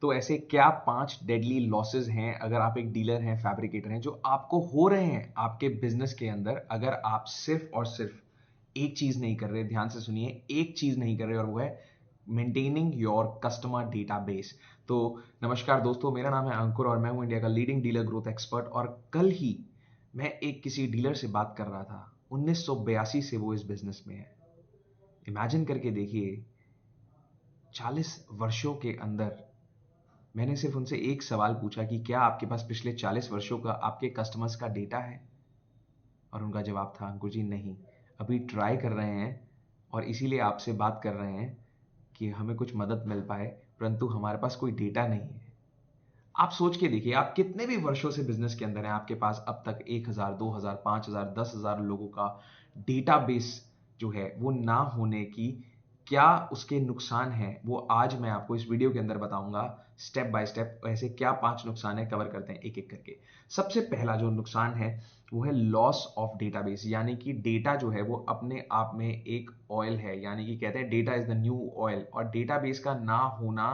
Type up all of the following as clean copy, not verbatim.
तो ऐसे क्या 5 डेडली लॉसेस हैं अगर आप एक डीलर हैं, फैब्रिकेटर हैं, जो आपको हो रहे हैं आपके बिजनेस के अंदर अगर आप सिर्फ और सिर्फ एक चीज नहीं कर रहे। ध्यान से सुनिए, एक चीज नहीं कर रहे और वो है मेंटेनिंग योर कस्टमर डेटाबेस। तो नमस्कार दोस्तों, मेरा नाम है अंकुर और मैं हूं इंडिया का लीडिंग डीलर ग्रोथ एक्सपर्ट। और कल ही मैं एक किसी डीलर से बात कर रहा था, 1982 से वो इस बिजनेस में है। इमेजिन करके देखिए, 40 वर्षों के अंदर मैंने सिर्फ उनसे एक सवाल पूछा कि क्या आपके पास पिछले 40 वर्षों का आपके कस्टमर्स का डेटा है? और उनका जवाब था, अंकुर जी नहीं, अभी ट्राई कर रहे हैं और इसीलिए आपसे बात कर रहे हैं कि हमें कुछ मदद मिल पाए, परंतु हमारे पास कोई डेटा नहीं है। आप सोच के देखिए, आप कितने भी वर्षों से बिजनेस के अंदर हैं, आपके पास अब तक 1000, 2000, 5000, 10,000 लोगों का डेटाबेस जो है वो ना होने की क्या उसके नुकसान हैं, वो आज मैं आपको इस वीडियो के अंदर बताऊंगा। स्टेप बाय स्टेप ऐसे क्या 5 नुकसान है, कवर करते हैं एक एक करके। सबसे पहला जो नुकसान है वो है लॉस ऑफ डेटाबेस, यानी कि डेटा जो है वो अपने आप में एक ऑयल है, यानी कि कहते हैं data is the new oil. और डेटाबेस का ना होना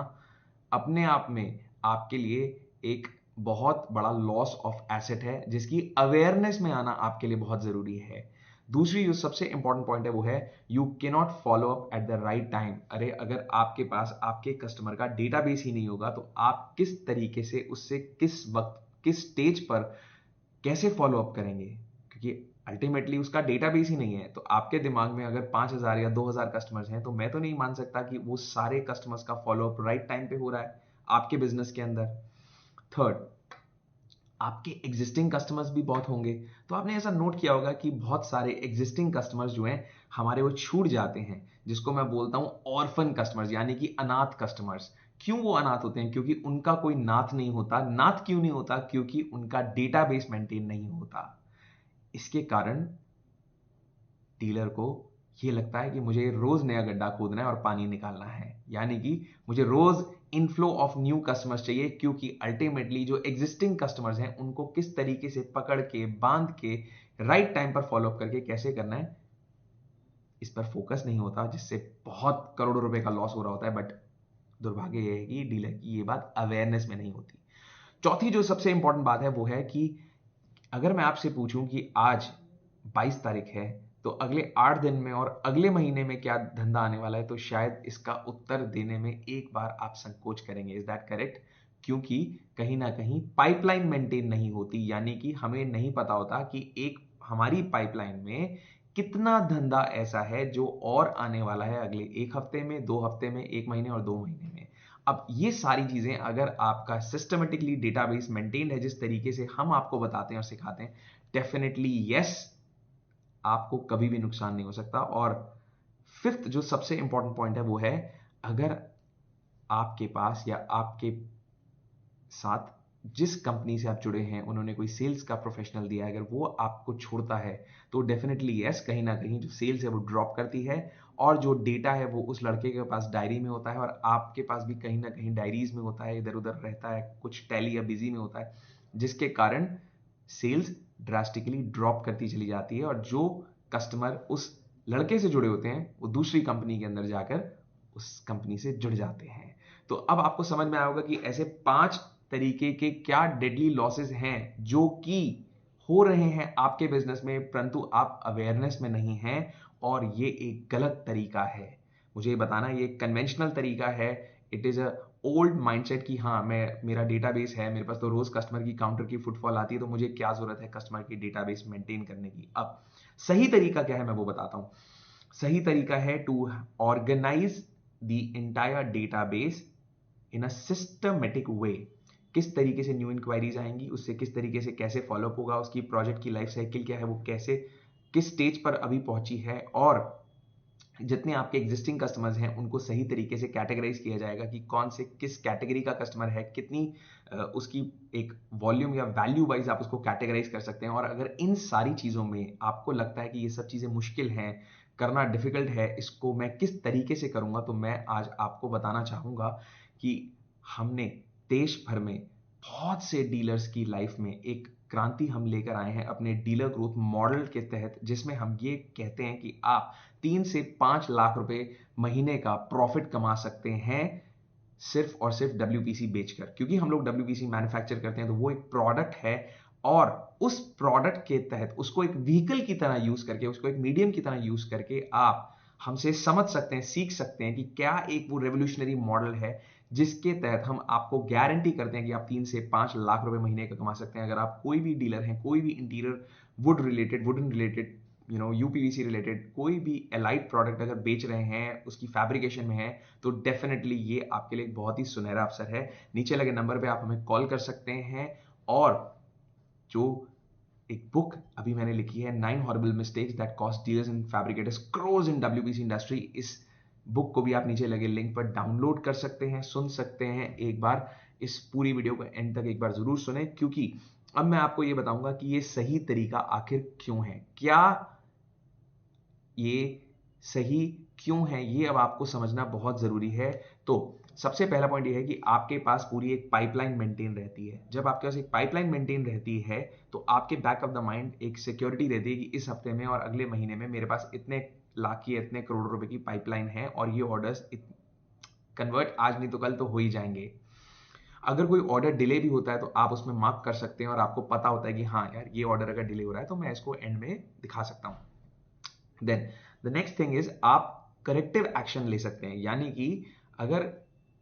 अपने आप में आपके लिए एक बहुत बड़ा लॉस ऑफ एसेट है, जिसकी अवेयरनेस में आना आपके लिए बहुत जरूरी है। दूसरी जो सबसे इंपॉर्टेंट पॉइंट है वो है यू के not follow up at the right time. अरे अगर आपके पास आपके कस्टमर का डेटाबेस ही नहीं होगा तो आप किस तरीके से उससे किस वक्त किस स्टेज पर कैसे फॉलो अप करेंगे? क्योंकि अल्टीमेटली उसका डेटाबेस ही नहीं है। तो आपके दिमाग में अगर 5000 या 2000 कस्टमर्स हैं तो मैं तो नहीं मान सकता कि वो सारे कस्टमर्स का फॉलो अप राइट टाइम पे हो रहा है आपके बिजनेस के अंदर। थर्ड, आपके एग्जिस्टिंग कस्टमर्स भी बहुत होंगे। तो आपने ऐसा नोट किया होगा कि बहुत सारे एग्जिस्टिंग कस्टमर्स जो हैं हमारे वो छूट जाते हैं, जिसको मैं बोलता हूं ऑर्फन कस्टमर्स, यानी कि अनाथ कस्टमर्स। क्यों वो अनाथ होते हैं? क्योंकि उनका कोई नाथ नहीं होता। नाथ क्यों नहीं होता? क्योंकि उनका डेटाबेस मेंटेन नहीं होता। इसके कारण डीलर को ये लगता है कि मुझे रोज नया गड्ढा खोदना है और पानी निकालना है, यानी कि मुझे रोज इनफ्लो ऑफ न्यू कस्टमर्स चाहिए। क्योंकि अल्टीमेटली जो एग्जिस्टिंग कस्टमर्स हैं उनको किस तरीके से पकड़ के बांध के राइट टाइम पर फॉलो अप करके कैसे करना है, इस पर फोकस नहीं होता, जिससे बहुत करोड़ों रुपए का लॉस हो रहा होता है। बट दुर्भाग्य यह है कि डीलर की ये बात अवेयरनेस में नहीं होती। चौथी जो सबसे इंपॉर्टेंट बात है वो है कि अगर मैं आपसे पूछूं कि आज 22 तारीख है तो अगले 8 दिन में और अगले महीने में क्या धंधा आने वाला है, तो शायद इसका उत्तर देने में एक बार आप संकोच करेंगे। Is that correct? क्योंकि कहीं ना कहीं पाइपलाइन मेंटेन नहीं होती, यानी कि हमें नहीं पता होता कि एक हमारी पाइपलाइन में कितना धंधा ऐसा है जो और आने वाला है अगले 1 हफ्ते में, 2 हफ्ते में, 1 महीने और 2 महीने में। अब ये सारी चीजें अगर आपका सिस्टमेटिकली डेटाबेस मेंटेन्ड है जिस तरीके से हम आपको बताते हैं और सिखाते हैं, डेफिनेटली यस, आपको कभी भी नुकसान नहीं हो सकता। और फिफ्थ जो सबसे इंपॉर्टेंट पॉइंट है वो है, अगर आपके पास या आपके साथ जिस कंपनी से आप जुड़े हैं उन्होंने कोई सेल्स का प्रोफेशनल दिया है, अगर वो आपको छोड़ता है तो डेफिनेटली यस, कहीं ना कहीं जो सेल्स है वो ड्रॉप करती है। और जो डेटा है वो उस लड़के के पास डायरी में होता है और आपके पास भी कहीं ना कहीं डायरीज में होता है, इधर उधर रहता है, कुछ टैली या बिजी में होता है, जिसके कारण सेल्स ड्रास्टिकली ड्रॉप करती चली जाती है और जो कस्टमर उस लड़के से जुड़े होते हैं वो दूसरी कंपनी के अंदर जाकर उस कंपनी से जुड़ जाते हैं। तो अब आपको समझ में आया होगा कि ऐसे 5 तरीके के क्या डेडली लॉसेस हैं जो कि हो रहे हैं आपके बिजनेस में, परंतु आप अवेयरनेस में नहीं हैं। और ये एक गलत तरीका है, मुझे ये बताना, ये कन्वेंशनल तरीका है। It is a old mindset कि हाँ, मैं मेरा डेटाबेस है, मेरे पास तो रोज कस्टमर की काउंटर की फुटफॉल आती है, तो मुझे क्या जरूरत है कस्टमर की डेटाबेस मेंटेन करने की। अब सही तरीका क्या है मैं वो बताता हूं। सही तरीका है to organise the entire database in a systematic way. किस तरीके से न्यू इंक्वायरीज आएंगी, उससे किस तरीके से कैसे फॉलोअप होगा, उसकी प्रोजेक्ट की लाइफ साइकिल क्या है, वो कैसे किस स्टेज पर अभी पहुंची है, और जितने आपके एग्जिस्टिंग कस्टमर्स हैं उनको सही तरीके से कैटेगराइज किया जाएगा कि कौन से किस कैटेगरी का कस्टमर है, कितनी उसकी एक वॉल्यूम या वैल्यू वाइज आप उसको कैटेगराइज कर सकते हैं। और अगर इन सारी चीजों में आपको लगता है कि ये सब चीजें मुश्किल हैं, करना डिफिकल्ट है, इसको मैं किस तरीके से करूंगा, तो मैं आज आपको बताना चाहूंगा कि हमने देश भर में बहुत से डीलर्स की लाइफ में एक क्रांति हम लेकर आए हैं अपने डीलर ग्रोथ मॉडल के तहत, जिसमें हम ये कहते हैं कि आप 3 से 5 लाख रुपए महीने का प्रॉफिट कमा सकते हैं सिर्फ और सिर्फ WPC बेचकर, क्योंकि हम लोग WPC मैन्युफैक्चर करते हैं तो वो एक प्रोडक्ट है और उस प्रोडक्ट के तहत उसको एक व्हीकल की तरह यूज करके, उसको एक मीडियम की तरह यूज करके आप हमसे समझ सकते हैं, सीख सकते हैं कि क्या एक वो रेवोल्यूशनरी मॉडल है जिसके तहत हम आपको गारंटी करते हैं कि आप 3 से 5 लाख रुपए महीने का कमा सकते हैं। अगर आप कोई भी डीलर हैं, कोई भी interior wooden related, UPVC related कोई भी एलाइड प्रोडक्ट अगर बेच रहे हैं, उसकी फैब्रिकेशन में है, तो डेफिनेटली ये आपके लिए एक बहुत ही सुनहरा अवसर है। नीचे लगे नंबर पे आप हमें कॉल कर सकते हैं और जो एक बुक अभी मैंने लिखी है, 9 horrible mistakes that cost dealers and fabricators crores in WPC industry, इस बुक को भी आप नीचे लगे लिंक पर डाउनलोड कर सकते हैं, सुन सकते हैं। एक बार इस पूरी वीडियो को एंड तक एक बार जरूर सुने, क्योंकि अब मैं आपको ये बताऊंगा कि ये सही तरीका आखिर क्यों है, क्या ये सही क्यों है, ये अब आपको समझना बहुत जरूरी है। तो सबसे पहला पॉइंट ये है कि आपके पास पूरी एक पाइपलाइन मेंटेन रहती है। जब आपके पास एक पाइपलाइन मेंटेन रहती है तो आपके बैक ऑफ द माइंड एक सिक्योरिटी रहती है कि इस हफ्ते में और अगले महीने में मेरे पास इतने लाख की, इतने करोड़ रुपए की पाइपलाइन है और ये ऑर्डर्स कन्वर्ट आज नहीं तो कल तो हो ही जाएंगे। अगर कोई ऑर्डर डिले भी होता है तो आप उसमें मार्क कर सकते हैं और आपको पता होता है कि हाँ यार, ये ऑर्डर अगर डिले हो रहा है तो मैं इसको एंड में दिखा सकता हूं। Then the next thing is आप करेक्टिव एक्शन ले सकते हैं, यानी कि अगर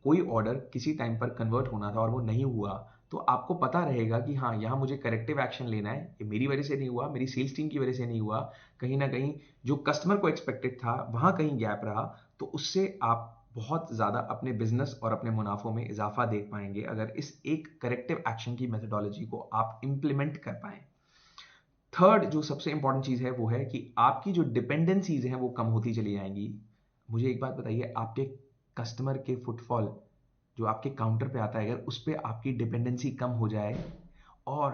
कोई ऑर्डर किसी टाइम पर कन्वर्ट होना था और वो नहीं हुआ तो आपको पता रहेगा कि हाँ, यहां मुझे करेक्टिव एक्शन लेना है, ये मेरी वजह से नहीं हुआ, मेरी सेल्स टीम की वजह से नहीं हुआ, कहीं ना कहीं जो कस्टमर को एक्सपेक्टेड था वहां कहीं गैप रहा। तो उससे आप बहुत ज्यादा अपने बिजनेस और अपने मुनाफों में इजाफा देख पाएंगे अगर इस एक करेक्टिव एक्शन की मेथोडोलॉजी को आप इंप्लीमेंट कर पाए। थर्ड जो सबसे इंपॉर्टेंट चीज है वो है कि आपकी जो डिपेंडेंसीज हैं वो कम होती चली जाएंगी। मुझे एक बात बताइए, आपके कस्टमर के फुटफॉल जो आपके काउंटर पे आता है, अगर उस पर आपकी डिपेंडेंसी कम हो जाए और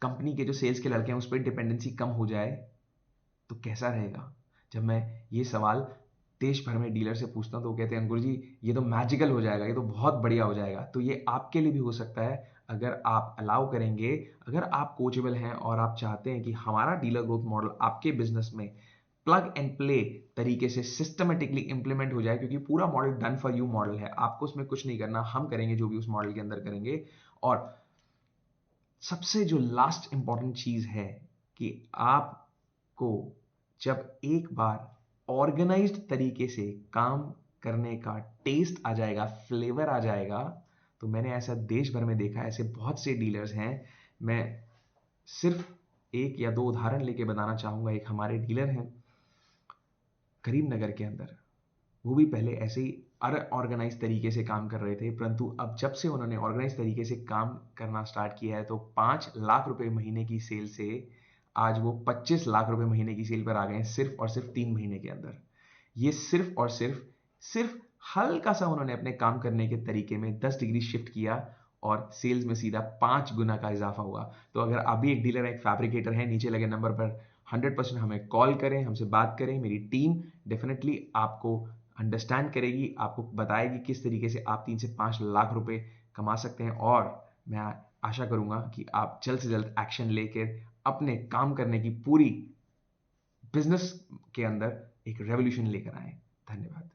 कंपनी के जो सेल्स के लड़के हैं उस पर डिपेंडेंसी कम हो जाए तो कैसा रहेगा। जब मैं ये सवाल देश भर में डीलर से पूछता हूं तो वो कहते हैं अंकुर जी ये तो मैजिकल हो जाएगा, ये तो बहुत बढ़िया हो जाएगा। तो ये आपके लिए भी हो सकता है अगर आप अलाउ करेंगे, अगर आप कोचेबल हैं और आप चाहते हैं कि हमारा डीलर ग्रोथ मॉडल आपके बिजनेस में प्लग एंड प्ले तरीके से सिस्टमेटिकली इंप्लीमेंट हो जाए, क्योंकि पूरा model done for you model है, आपको उसमें कुछ नहीं करना, हम करेंगे जो भी उस मॉडल के अंदर करेंगे। और सबसे जो लास्ट इंपॉर्टेंट चीज है कि आपको जब एक बार ऑर्गेनाइज्ड तरीके से काम करने का टेस्ट आ जाएगा, फ्लेवर आ जाएगा, तो मैंने ऐसा देश भर में देखा, ऐसे बहुत से डीलर्स हैं। मैं सिर्फ एक या दो उदाहरण लेके बताना चाहूंगा। एक हमारे डीलर हैं करीमनगर के अंदर, वो भी पहले ऐसे ही अनऑर्गेनाइज तरीके से काम कर रहे थे, परंतु अब जब से उन्होंने ऑर्गेनाइज तरीके से काम करना स्टार्ट किया है तो 5 लाख रुपए महीने की सेल से आज वो 25 लाख रुपए महीने की सेल पर आ गए हैं, सिर्फ और सिर्फ 3 महीने के अंदर। ये सिर्फ और सिर्फ हल्का सा उन्होंने अपने काम करने के तरीके में 10 डिग्री शिफ्ट किया और सेल्स में सीधा 5 गुना का इजाफा हुआ। तो अगर आप भी एक डीलर, एक फैब्रिकेटर है, नीचे लगे नंबर पर 100% हमें कॉल करें, हमसे बात करें। मेरी टीम डेफिनेटली आपको अंडरस्टैंड करेगी, आपको बताएगी किस तरीके से आप 3 से 5 लाख रुपए कमा सकते हैं। और मैं आशा करूंगा कि आप जल्द से जल्द एक्शन लेकर अपने काम करने की पूरी बिजनेस के अंदर एक रेवोल्यूशन लेकर आए। धन्यवाद।